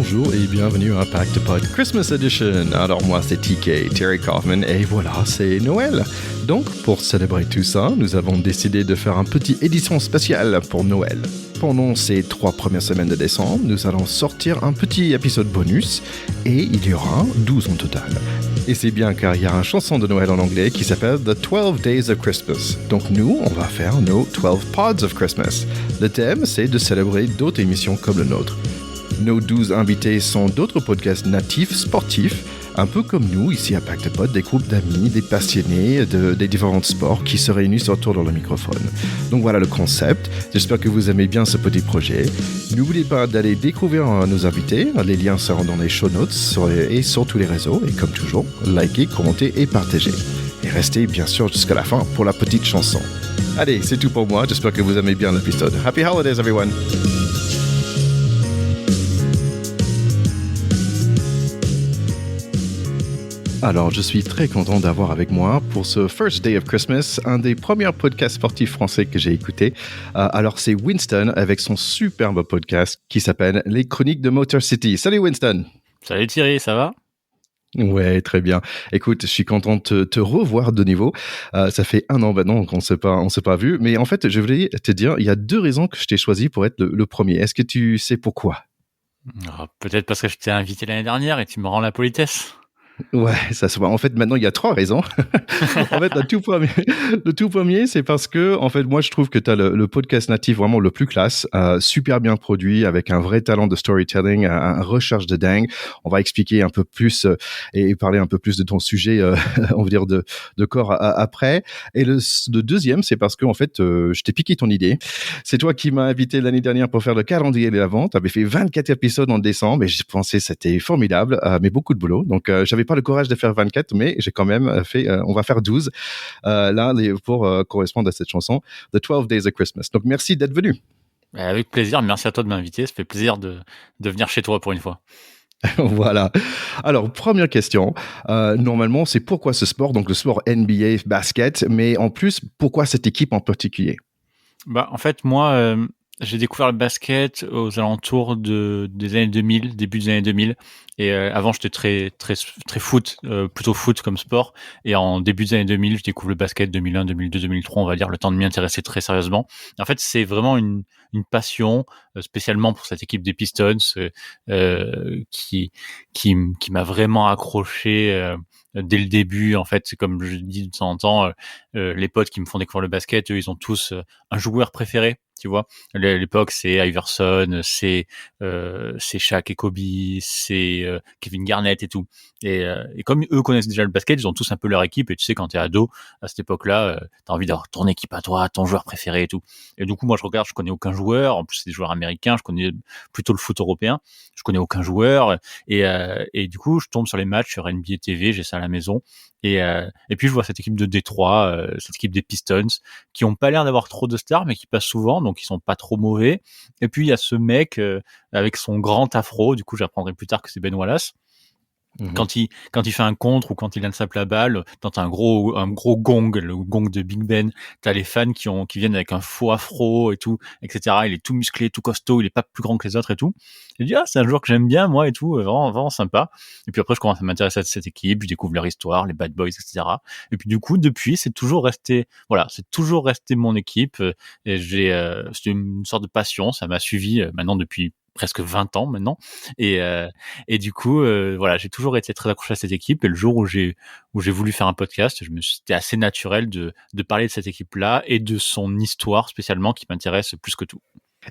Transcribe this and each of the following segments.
bonjour et bienvenue à Impact Pod Christmas Edition. Alors moi c'est TK, Terry Kaufman, et voilà, c'est Noël. Donc pour célébrer tout ça, nous avons décidé de faire un petit édition spéciale pour Noël. Pendant ces 3 premières semaines de décembre, nous allons sortir un petit épisode bonus et il y aura 12 en total. Et c'est bien car il y a une chanson de Noël en anglais qui s'appelle The 12 Days of Christmas. Donc nous, on va faire nos 12 Pods of Christmas. Le thème, c'est de célébrer d'autres émissions comme le nôtre. Nos 12 invités sont d'autres podcasts natifs sportifs, un peu comme nous ici à Impact Pod, des groupes d'amis, des passionnés des différents sports qui se réunissent autour de leur microphone. Donc voilà le concept. J'espère que vous aimez bien ce petit projet. N'oubliez pas d'aller découvrir nos invités. Les liens seront dans les show notes et sur tous les réseaux. Et comme toujours, likez, commentez et partagez. Et restez bien sûr jusqu'à la fin pour la petite chanson. Allez, c'est tout pour moi. J'espère que vous aimez bien l'épisode. Happy Holidays, everyone! Alors, je suis très content d'avoir avec moi pour ce First Day of Christmas, un des premiers podcasts sportifs français que j'ai écouté. Alors, c'est Winston avec son superbe podcast qui s'appelle Les Chroniques de Motor City. Salut Winston! Salut Thierry, ça va? Ouais, très bien. Écoute, je suis content de te revoir de nouveau. Ça fait 1 an maintenant qu'on ne s'est pas vu. Mais en fait, je voulais te dire, il y a 2 raisons que je t'ai choisi pour être le premier. Est-ce que tu sais pourquoi? Peut-être parce que je t'ai invité l'année dernière et tu me rends la politesse. Ouais, ça se voit. En fait, maintenant, il y a 3 raisons. En fait, le tout premier, c'est parce que, en fait, moi, je trouve que tu as le podcast natif vraiment le plus classe, super bien produit, avec un vrai talent de storytelling, un recherche de dingue. On va expliquer un peu plus et parler un peu plus de ton sujet, on va dire, de corps après. Et le deuxième, c'est parce que, en fait, je t'ai piqué ton idée. C'est toi qui m'as invité l'année dernière pour faire le calendrier de l'Avent. Tu avais fait 24 épisodes en décembre et je pensais que c'était formidable, mais beaucoup de boulot. Donc, j'avais pas le courage de faire 24, mais j'ai quand même fait, on va faire 12 là pour correspondre à cette chanson, The 12 Days of Christmas. Donc merci d'être venu. Avec plaisir, merci à toi de m'inviter, ça fait plaisir de venir chez toi pour une fois. Voilà. Alors, première question. Normalement, c'est pourquoi ce sport, donc le sport NBA basket, mais en plus, pourquoi cette équipe en particulier? En fait, moi, j'ai découvert le basket aux alentours des années 2000, début des années 2000. Et avant, j'étais très foot, plutôt foot comme sport. Et en début des années 2000, je découvre le basket 2001, 2002, 2003, on va dire, le temps de m'y intéresser très sérieusement. Et en fait, c'est vraiment une passion, spécialement pour cette équipe des Pistons, qui m'a vraiment accroché dès le début. En fait, comme je dis de temps en temps, les potes qui me font découvrir le basket, eux, ils ont tous un joueur préféré. Tu vois, à l'époque, c'est Iverson, c'est Shaq et Kobe, c'est Kevin Garnett et tout. Et comme eux connaissent déjà le basket, ils ont tous un peu leur équipe. Et tu sais, quand t'es ado, à cette époque-là, t'as envie d'avoir ton équipe à toi, ton joueur préféré et tout. Et du coup, moi, je regarde, je connais aucun joueur. En plus, c'est des joueurs américains. Je connais plutôt le foot européen. Je connais aucun joueur. Et du coup, je tombe sur les matchs sur NBA TV. J'ai ça à la maison. Et puis je vois cette équipe de Détroit, cette équipe des Pistons, qui ont pas l'air d'avoir trop de stars, mais qui passent souvent, donc ils sont pas trop mauvais. Et puis il y a ce mec avec son grand afro, du coup j'apprendrai plus tard que c'est Ben Wallace. Quand il fait un contre ou quand il intercepte la balle, t'as un gros gong, le gong de Big Ben. T'as les fans qui viennent avec un faux afro et tout, etc. Il est tout musclé, tout costaud, il est pas plus grand que les autres et tout. J'ai dit c'est un joueur que j'aime bien moi et tout, vraiment vraiment sympa. Et puis après je commence à m'intéresser à cette équipe, je découvre leur histoire, les Bad Boys, etc. Et puis du coup depuis c'est toujours resté mon équipe. Et c'était une sorte de passion, ça m'a suivi maintenant depuis presque 20 ans maintenant. Et du coup, voilà, j'ai toujours été très accroché à cette équipe. Et le jour où j'ai voulu faire un podcast, c'était assez naturel de parler de cette équipe-là et de son histoire spécialement qui m'intéresse plus que tout.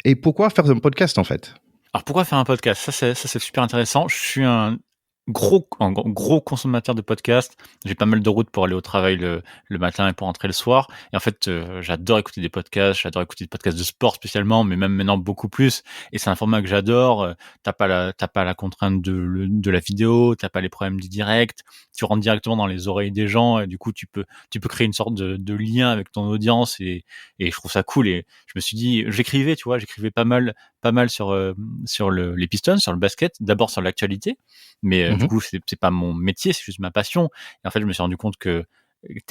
Et pourquoi faire un podcast en fait? Alors pourquoi faire un podcast? Ça c'est super intéressant. Je suis un gros consommateur de podcasts. J'ai pas mal de routes pour aller au travail le matin et pour rentrer le soir. Et en fait, j'adore écouter des podcasts. J'adore écouter des podcasts de sport spécialement, mais même maintenant beaucoup plus. Et c'est un format que j'adore. T'as pas la contrainte de la vidéo. T'as pas les problèmes du direct. Tu rentres directement dans les oreilles des gens. Et du coup, tu peux créer une sorte de lien avec ton audience. Et je trouve ça cool. Et je me suis dit, j'écrivais pas mal sur les Pistons, sur le basket. D'abord sur l'actualité. Mais du coup, c'est pas mon métier, c'est juste ma passion. Et en fait, je me suis rendu compte que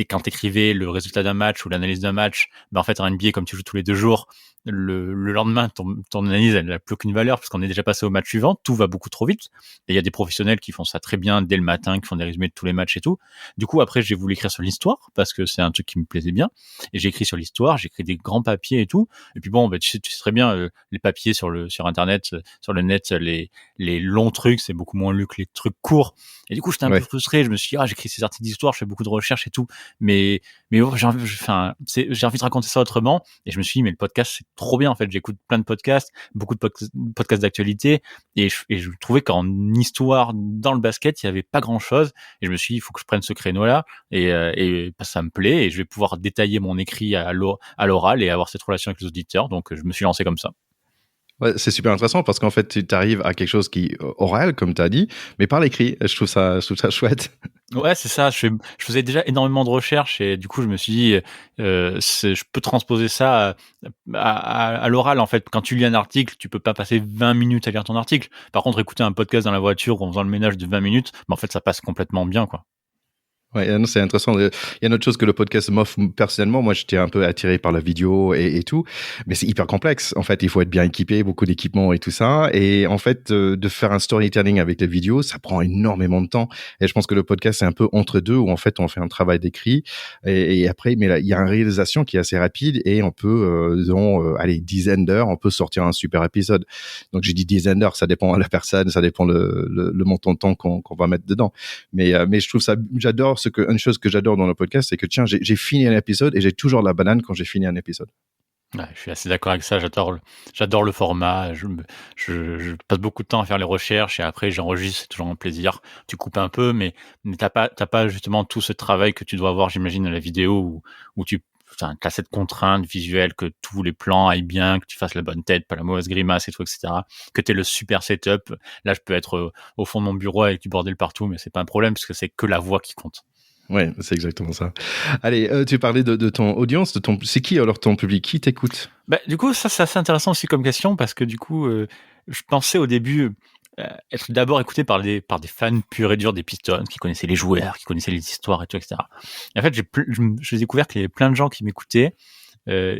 quand t'écrivais le résultat d'un match ou l'analyse d'un match, en fait en NBA, comme tu joues tous les 2 jours, le lendemain, ton analyse, elle n'a plus aucune valeur parce qu'on est déjà passé au match suivant. Tout va beaucoup trop vite. Et il y a des professionnels qui font ça très bien dès le matin, qui font des résumés de tous les matchs et tout. Du coup, après, j'ai voulu écrire sur l'histoire parce que c'est un truc qui me plaisait bien. Et j'ai écrit sur l'histoire, j'ai écrit des grands papiers et tout. Et puis bon, tu sais très bien, les papiers sur Internet, sur le net, les longs trucs, c'est beaucoup moins lu que les trucs courts. Et du coup, j'étais un peu frustré. Je me suis dit, j'écris ces articles d'histoire, je fais beaucoup de recherches et tout. Mais j'ai envie de raconter ça autrement. Et je me suis dit, mais le podcast, c'est trop bien, en fait. J'écoute plein de podcasts, beaucoup de podcasts d'actualité. Et je trouvais qu'en histoire, dans le basket, il y avait pas grand chose. Et je me suis dit, il faut que je prenne ce créneau-là. Et ça me plaît. Et je vais pouvoir détailler mon écrit à l'oral et avoir cette relation avec les auditeurs. Donc, je me suis lancé comme ça. Ouais, c'est super intéressant parce qu'en fait, tu arrives à quelque chose qui est oral, comme tu as dit, mais par l'écrit. Je trouve ça chouette. Ouais, c'est ça. Je faisais déjà énormément de recherches et du coup, je me suis dit, je peux transposer ça à l'oral. En fait, quand tu lis un article, tu peux pas passer 20 minutes à lire ton article. Par contre, écouter un podcast dans la voiture en faisant le ménage de 20 minutes, en fait, ça passe complètement bien, quoi. Ouais, non, c'est intéressant. Il y a une autre chose que le podcast m'offre personnellement. Moi, j'étais un peu attiré par la vidéo et tout, mais c'est hyper complexe. En fait, il faut être bien équipé, beaucoup d'équipements et tout ça. Et en fait, de faire un storytelling avec les vidéos, ça prend énormément de temps. Et je pense que le podcast, c'est un peu entre deux où en fait, on fait un travail d'écrit et après, mais là, il y a une réalisation qui est assez rapide et on peut, allez, dizaines d'heures, on peut sortir un super épisode. Donc, j'ai dit dizaines d'heures, ça dépend de la personne, ça dépend le montant de temps qu'on va mettre dedans. Mais je trouve ça, j'adore une chose que j'adore dans le podcast, c'est que tiens, j'ai fini un épisode et j'ai toujours la banane quand j'ai fini un épisode. Ouais, je suis assez d'accord avec ça. J'adore le format. Je passe beaucoup de temps à faire les recherches et après j'enregistre. C'est toujours un plaisir. Tu coupes un peu, mais t'as pas justement tout ce travail que tu dois avoir, j'imagine, à la vidéo où t'as cette contrainte visuelle que tous les plans aillent bien, que tu fasses la bonne tête, pas la mauvaise grimace et tout, etc. Que t'aies le super setup. Là, je peux être au fond de mon bureau avec du bordel partout, mais c'est pas un problème parce que c'est que la voix qui compte. Ouais, c'est exactement ça. Allez, tu parlais de ton audience, c'est qui alors ton public, qui t'écoute? Du coup, ça c'est assez intéressant aussi comme question parce que du coup, je pensais au début être d'abord écouté par des fans purs et durs des Pistons qui connaissaient les joueurs, qui connaissaient les histoires et tout, etc. Et en fait, j'ai découvert qu'il y avait plein de gens qui m'écoutaient.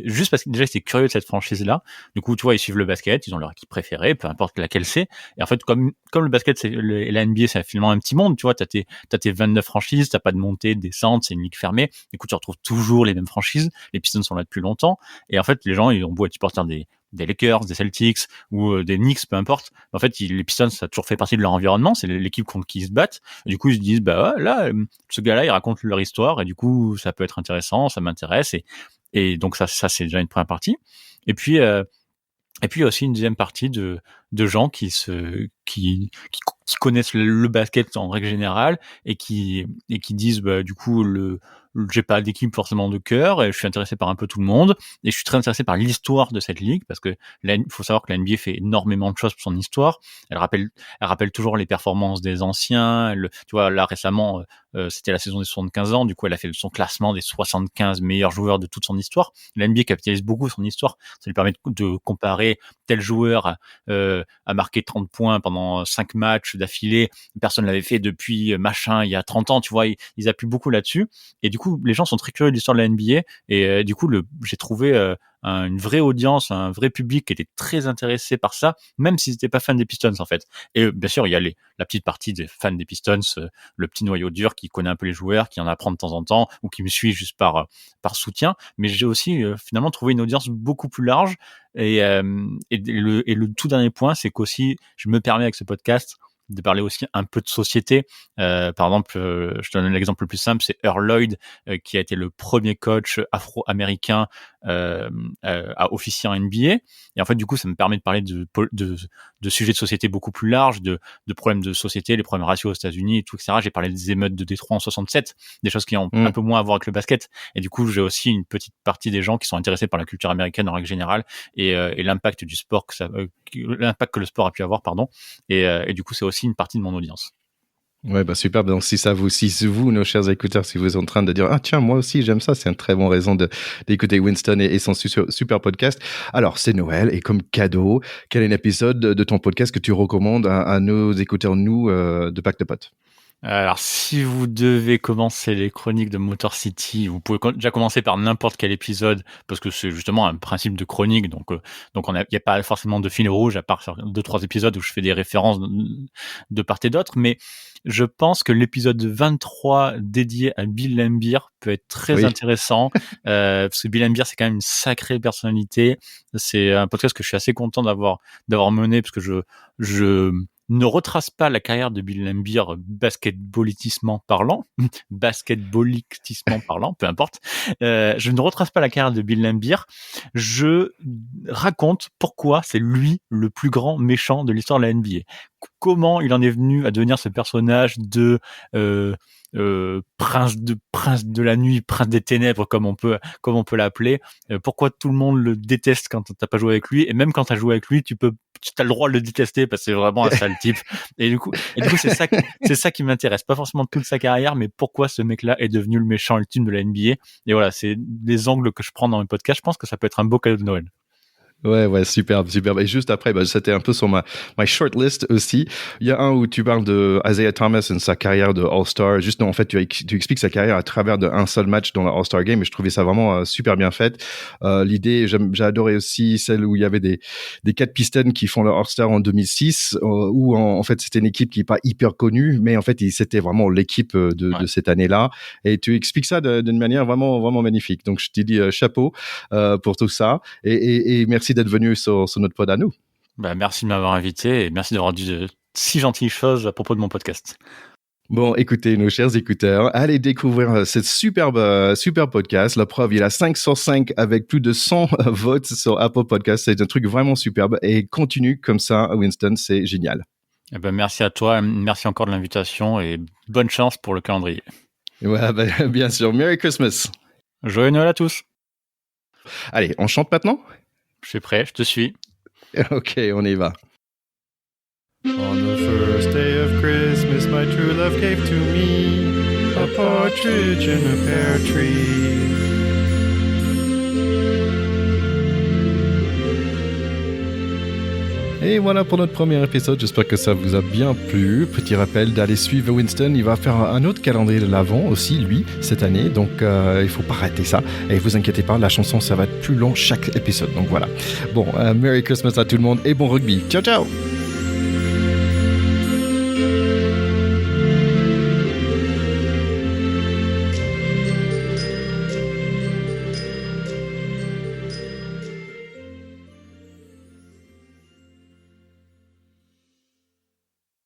Juste parce que déjà ils étaient curieux de cette franchise-là. Du coup, tu vois, ils suivent le basket, ils ont leur équipe préférée, peu importe laquelle c'est. Et en fait, comme le basket, et la NBA, c'est finalement un petit monde, tu vois, t'as tes 29 franchises, t'as pas de montée, de descente, c'est une ligue fermée. Du coup, tu retrouves toujours les mêmes franchises. Les Pistons sont là depuis longtemps. Et en fait, les gens, ils ont beau être supporters des Lakers, des Celtics ou des Knicks, peu importe. En fait, les Pistons, ça a toujours fait partie de leur environnement. C'est l'équipe contre qui ils se battent. Et du coup, ils se disent, bah ouais, là, ce gars-là, il raconte leur histoire et du coup, ça peut être intéressant, ça m'intéresse. Et donc ça c'est déjà une première partie. Et puis il y a aussi une deuxième partie de gens qui connaissent le basket en règle générale et qui disent du coup j'ai pas d'équipe forcément de cœur et je suis intéressé par un peu tout le monde et je suis très intéressé par l'histoire de cette ligue parce que faut savoir que la NBA fait énormément de choses pour son histoire. Elle rappelle toujours les performances des anciens. Tu vois, là récemment c'était la saison des 75 ans, du coup elle a fait son classement des 75 meilleurs joueurs de toute son histoire. La NBA capitalise beaucoup son histoire, ça lui permet de comparer tel joueur a marqué 30 points pendant 5 matchs d'affilée, personne l'avait fait depuis machin il y a 30 ans, tu vois, ils appuient beaucoup là-dessus et du coup les gens sont très curieux de l'histoire de la NBA et du coup j'ai trouvé une vraie audience, un vrai public qui était très intéressé par ça, même s'ils n'étaient pas fans des Pistons en fait. Et bien sûr, il y a la petite partie des fans des Pistons, le petit noyau dur qui connaît un peu les joueurs, qui en apprend de temps en temps, ou qui me suit juste par soutien. Mais j'ai aussi finalement trouvé une audience beaucoup plus large. Et le tout dernier point, c'est qu'aussi, je me permets avec ce podcast de parler aussi un peu de société. Par exemple, je te donne l'exemple le plus simple, c'est Earl Lloyd, qui a été le premier coach afro-américain à officier en NBA. Et en fait, du coup, ça me permet de parler de sujets de société beaucoup plus larges, de problèmes de société, les problèmes raciaux aux États-Unis et tout, etc. J'ai parlé des émeutes de Détroit en 67, des choses qui ont un peu moins à voir avec le basket. Et du coup, j'ai aussi une petite partie des gens qui sont intéressés par la culture américaine en règle générale et l'impact du sport l'impact que le sport a pu avoir, pardon. Et du coup, c'est aussi une partie de mon audience. Ouais, super. Donc, si vous, nos chers écouteurs, si vous êtes en train de dire, ah, tiens, moi aussi, j'aime ça, c'est une très bonne raison d'écouter Winston et son super podcast. Alors, c'est Noël et comme cadeau, quel est l'épisode de ton podcast que tu recommandes à nos écouteurs, de Pack de Potes? Alors, si vous devez commencer les chroniques de Motor City, vous pouvez déjà commencer par n'importe quel épisode, parce que c'est justement un principe de chronique, donc il n'y a pas forcément de fil rouge, à part sur 2-3 épisodes où je fais des références de part et d'autre, mais je pense que l'épisode 23 dédié à Bill Laimbeer peut être très intéressant, parce que Bill Laimbeer, c'est quand même une sacrée personnalité. C'est un podcast que je suis assez content d'avoir mené, parce que je ne retrace pas la carrière de Bill Laimbeer basketballistiquement parlant, peu importe. Je ne retrace pas la carrière de Bill Laimbeer. Je raconte pourquoi c'est lui le plus grand méchant de l'histoire de la NBA. Comment il en est venu à devenir ce personnage de prince de la nuit, prince des ténèbres, comme on peut l'appeler. Pourquoi tout le monde le déteste quand t'as pas joué avec lui, et même quand t'as joué avec lui, tu as le droit de le détester parce que c'est vraiment un sale type. Et du coup, c'est ça qui m'intéresse. Pas forcément toute sa carrière, mais pourquoi ce mec-là est devenu le méchant ultime de la NBA. Et voilà, c'est les angles que je prends dans mes podcasts. Je pense que ça peut être un beau cadeau de Noël. Ouais, superbe. Et juste après, c'était un peu sur ma shortlist aussi. Il y a un où tu parles de Isaiah Thomas et sa carrière de All-Star. Juste, non, en fait, tu expliques sa carrière à travers d'un seul match dans le All-Star Game, et je trouvais ça vraiment super bien fait. L'idée, j'ai adoré aussi celle où il y avait des 4 Pistons qui font le All-Star en 2006, où en fait, c'était une équipe qui est pas hyper connue, mais en fait, c'était vraiment l'équipe de cette année-là. Et tu expliques ça d'une manière vraiment, vraiment magnifique. Donc, je te dis chapeau pour tout ça. Et merci d'être venu sur notre pod à nous. Merci de m'avoir invité, et merci d'avoir dit de si gentilles choses à propos de mon podcast. Bon, écoutez, nos chers écouteurs, allez découvrir cette superbe podcast. La preuve, il a 5 sur 5 avec plus de 100 votes sur Apple Podcast. C'est un truc vraiment superbe, et continue comme ça, Winston, c'est génial. Merci à toi, merci encore de l'invitation, et bonne chance pour le calendrier. Ouais, bien sûr. Merry Christmas. Joyeux Noël à tous. Allez, on chante maintenant? Je suis prêt, je te suis. Ok, on y va. On the first day of Christmas, my true love gave to me a partridge in a pear tree. Et voilà pour notre premier épisode, j'espère que ça vous a bien plu. Petit rappel d'aller suivre Winston, il va faire un autre calendrier de l'Avent aussi, lui, cette année, donc il faut pas rater ça. Et vous inquiétez pas, la chanson, ça va être plus long chaque épisode, donc voilà. Bon, Merry Christmas à tout le monde et bon rugby. Ciao, ciao!